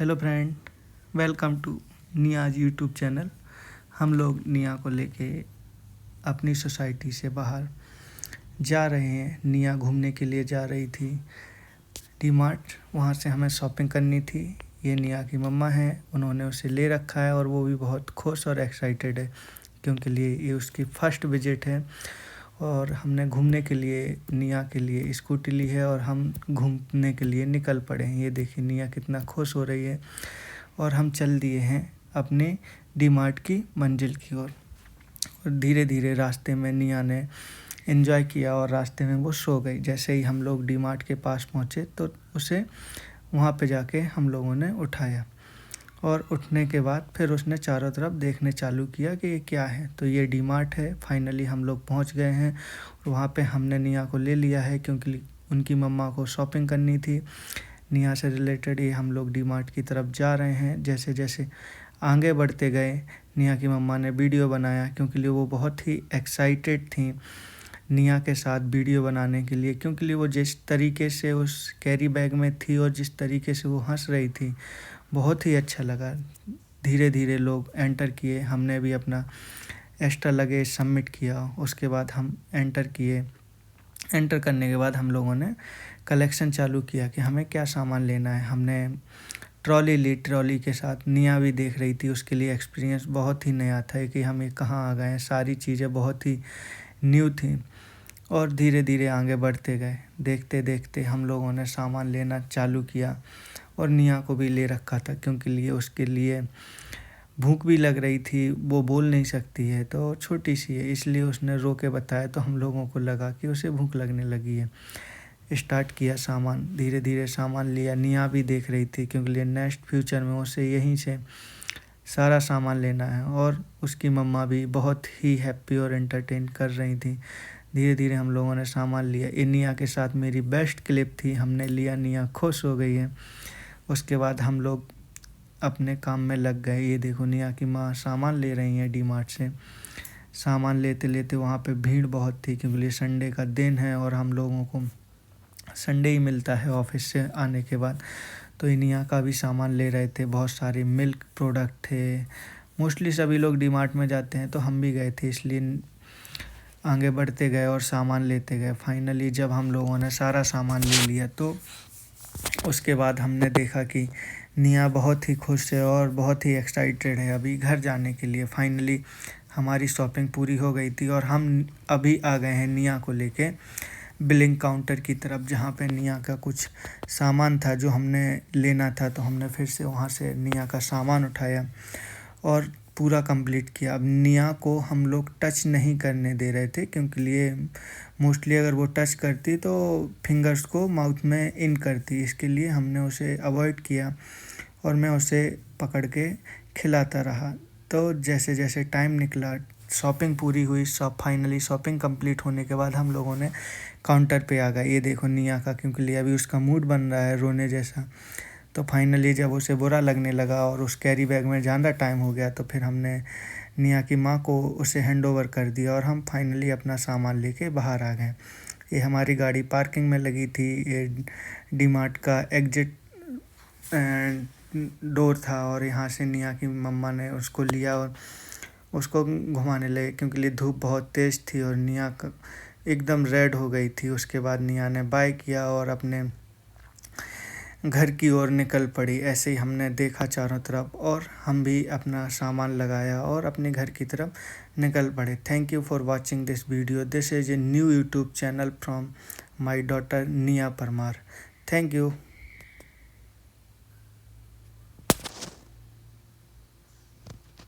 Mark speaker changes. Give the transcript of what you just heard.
Speaker 1: Hello friend, welcome to Niyaz YouTube channel. हम लोग निया को लेके अपनी सोसाइटी से बाहर जा रहे हैं। निया घूमने के लिए जा रही थी डी मार्ट, वहाँ से हमें शॉपिंग करनी थी। ये निया की मम्मा है, उन्होंने उसे ले रखा है और वो भी बहुत खुश और एक्साइटेड है क्योंकि ये उसकी फ़र्स्ट विजिट है। और हमने घूमने के लिए निया के लिए स्कूटी ली है और हम घूमने के लिए निकल पड़े हैं। ये देखिए निया कितना खुश हो रही है और हम चल दिए हैं अपने डी मार्ट की मंजिल की ओर। और धीरे धीरे रास्ते में निया ने एंजॉय किया और रास्ते में वो सो गई। जैसे ही हम लोग डी मार्ट के पास पहुँचे तो उसे वहाँ पे जाके हम लोगों ने उठाया और उठने के बाद फिर उसने चारों तरफ देखने चालू किया कि ये क्या है। तो ये डी मार्ट है। फाइनली हम लोग पहुँच गए हैं और वहाँ पे हमने निया को ले लिया है क्योंकि उनकी मम्मा को शॉपिंग करनी थी। निया से रिलेटेड ये हम लोग डी मार्ट की तरफ जा रहे हैं। जैसे जैसे आगे बढ़ते गए निया की मम्मा ने वीडियो बनाया क्योंकि वो बहुत ही एक्साइटेड थी निया के साथ वीडियो बनाने के लिए, क्योंकि वो जिस तरीके से उस कैरी बैग में थी और जिस तरीके से वो हंस रही थी बहुत ही अच्छा लगा। धीरे धीरे लोग एंटर किए, हमने भी अपना एक्स्ट्रा लगेज सबमिट किया। उसके बाद हम एंटर किए। एंटर करने के बाद हम लोगों ने कलेक्शन चालू किया कि हमें क्या सामान लेना है। हमने ट्रॉली ली, ट्रॉली के साथ निया भी देख रही थी। उसके लिए एक्सपीरियंस बहुत ही नया था कि हम ये कहाँ आ गए हैं। सारी चीज़ें बहुत ही न्यू थी और धीरे धीरे आगे बढ़ते गए। देखते देखते हम लोगों ने सामान लेना चालू किया और निया को भी ले रखा था क्योंकि उसके लिए भूख भी लग रही थी। वो बोल नहीं सकती है तो छोटी सी है, इसलिए उसने रो के बताया तो हम लोगों को लगा कि उसे भूख लगने लगी है। स्टार्ट किया सामान, धीरे धीरे सामान लिया। निया भी देख रही थी क्योंकि नेक्स्ट फ्यूचर में उसे यहीं से सारा सामान लेना है और उसकी मम्मा भी बहुत ही हैप्पी और एंटरटेन कर रही थी। धीरे धीरे हम लोगों ने सामान लिया। ये निया के साथ मेरी बेस्ट क्लिप थी, हमने लिया, निया खुश हो गई है। उसके बाद हम लोग अपने काम में लग गए। ये देखो निया की माँ सामान ले रही हैं डी मार्ट से। सामान लेते लेते वहाँ पे भीड़ बहुत थी क्योंकि संडे का दिन है और हम लोगों को संडे ही मिलता है ऑफिस से आने के बाद। तो निया का भी सामान ले रहे थे, बहुत सारे मिल्क प्रोडक्ट थे। मोस्टली सभी लोग डी मार्ट में जाते हैं तो हम भी गए थे, इसलिए आगे बढ़ते गए और सामान लेते गए। फाइनली जब हम लोगों ने सारा सामान ले लिया तो उसके बाद हमने देखा कि निया बहुत ही खुश है और बहुत ही एक्साइटेड है अभी घर जाने के लिए। फाइनली हमारी शॉपिंग पूरी हो गई थी और हम अभी आ गए हैं निया को लेके बिलिंग काउंटर की तरफ, जहाँ पे निया का कुछ सामान था जो हमने लेना था। तो हमने फिर से वहाँ से निया का सामान उठाया और पूरा कंप्लीट किया। अब निया को हम लोग टच नहीं करने दे रहे थे क्योंकि मोस्टली अगर वो टच करती तो फिंगर्स को माउथ में इन करती, इसके लिए हमने उसे अवॉइड किया और मैं उसे पकड़ के खिलाता रहा। तो जैसे जैसे टाइम निकला, शॉपिंग पूरी हुई। फाइनली शॉपिंग कंप्लीट होने के बाद हम लोगों ने काउंटर पे आ गए। ये देखो निया का, क्योंकि अभी उसका मूड बन रहा है रोने जैसा। तो फाइनली जब उसे बुरा लगने लगा और उस कैरी बैग में ज़्यादा टाइम हो गया तो फिर हमने निया की माँ को उसे हैंड ओवर कर दिया और हम फाइनली अपना सामान लेके बाहर आ गए। ये हमारी गाड़ी पार्किंग में लगी थी। ये डी मार्ट का एग्जिट डोर था और यहाँ से निया की मम्मा ने उसको लिया और उसको घुमाने लगे क्योंकि धूप बहुत तेज़ थी और निया का एकदम रेड हो गई थी। उसके बाद निया ने बाय किया और अपने घर की ओर निकल पड़ी। ऐसे ही हमने देखा चारों तरफ और हम भी अपना सामान लगाया और अपने घर की तरफ निकल पड़े। Thank you for watching this video. This is a new YouTube channel from my daughter निया परमार। Thank you.